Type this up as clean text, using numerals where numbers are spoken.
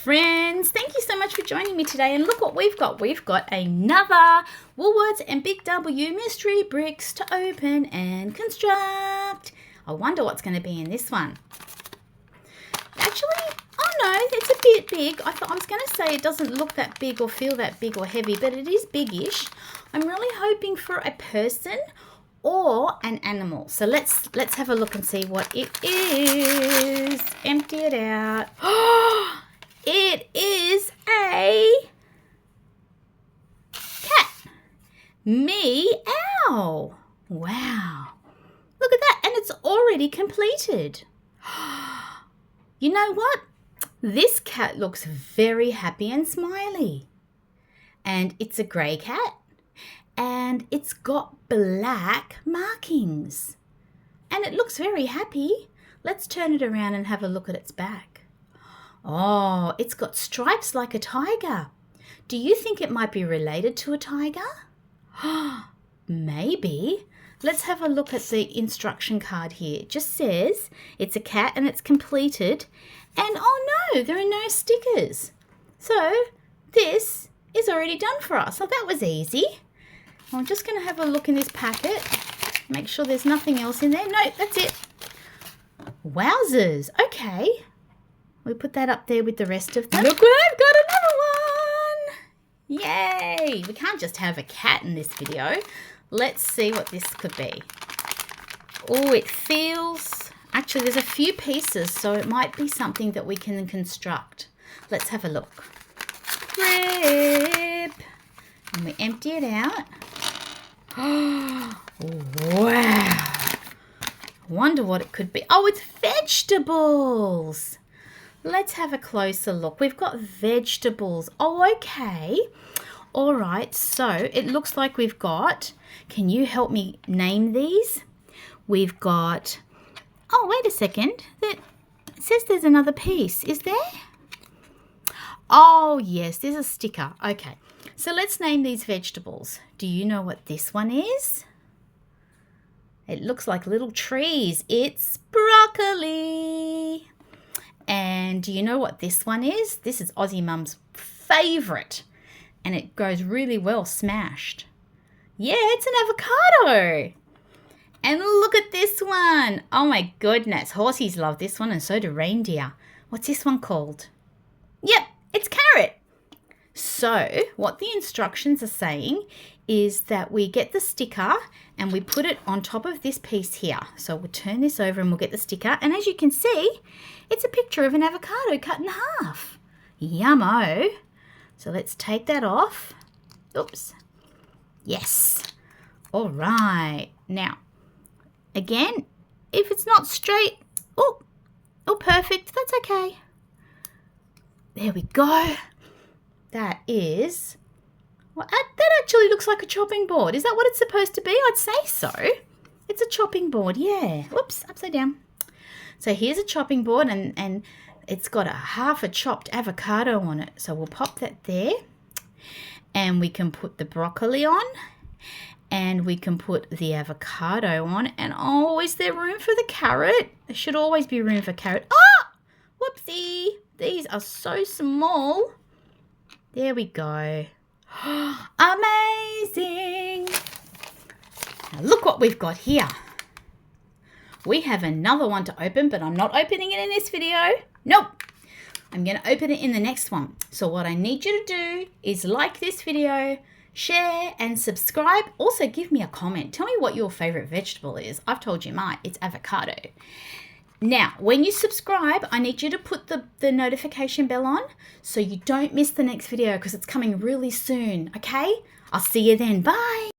friends, thank you so much for joining me today, and look what we've got. We've got another Woolworths and Big W mystery bricks to open and construct. I wonder what's going to be in this one. Actually, oh no, it's a bit big. I thought I was going to say it doesn't look that big or feel that big or heavy, but it is biggish. I'm really hoping for a person or an animal. So let's have a look and see what it is. Empty it out. Oh, it is a cat. Meow. Wow. Look at that. And it's already completed. You know what? This cat looks very happy and smiley. And it's a grey cat. And it's got black markings. And it looks very happy. Let's turn it around and have a look at its back. Oh, it's got stripes like a tiger. Do you think it might be related to a tiger? Maybe. Let's have a look at the instruction card here. It just says it's a cat and it's completed. And oh no, there are no stickers. So this is already done for us. So that was easy. I'm just going to have a look in this packet. Make sure there's nothing else in there. No, that's it. Wowzers. Okay. We put that up there with the rest of them. Look what I've got, another one. Yay. We can't just have a cat in this video. Let's see what this could be. Oh, it feels... Actually, there's a few pieces, so it might be something that we can construct. Let's have a look. Rip. And we empty it out. Oh, wow. Wonder what it could be. Oh, it's vegetables. Let's have a closer look. We've got vegetables. Oh, okay. All right. So it looks like we've got, can you help me name these? We've got, oh, wait a second. It says there's another piece. Is there? Oh, yes, there's a sticker. Okay. So let's name these vegetables. Do you know what this one is? It looks like little trees. It's broccoli. And do you know what this one is? This is Aussie Mum's favourite. And it goes really well smashed. Yeah, it's an avocado. And look at this one. Oh my goodness. Horsies love this one and so do reindeer. What's this one called? Yep, it's carrot. So what the instructions are saying is that we get the sticker and we put it on top of this piece here. So we'll turn this over and we'll get the sticker. And as you can see, it's a picture of an avocado cut in half. Yummo. So let's take that off. Oops. Yes. All right. Now, again, if it's not straight, oh, perfect. That's okay. There we go. That is, well, that actually looks like a chopping board. Is that what it's supposed to be? I'd say so. It's a chopping board, yeah. Whoops, upside down. So here's a chopping board and it's got half a chopped avocado on it. So we'll pop that there and we can put the broccoli on and we can put the avocado on. And oh, is there room for the carrot? There should always be room for carrot. Oh, whoopsie. These are so small. There we go. Amazing. Now look what we've got here. We have another one to open, but I'm not opening it in this video. Nope. I'm going to open it in the next one. So what I need you to do is like this video, share and subscribe. Also give me a comment. Tell me what your favorite vegetable is. I've told you mine. It's avocado. Now, when you subscribe, I need you to put the notification bell on so you don't miss the next video because it's coming really soon, okay? I'll see you then. Bye.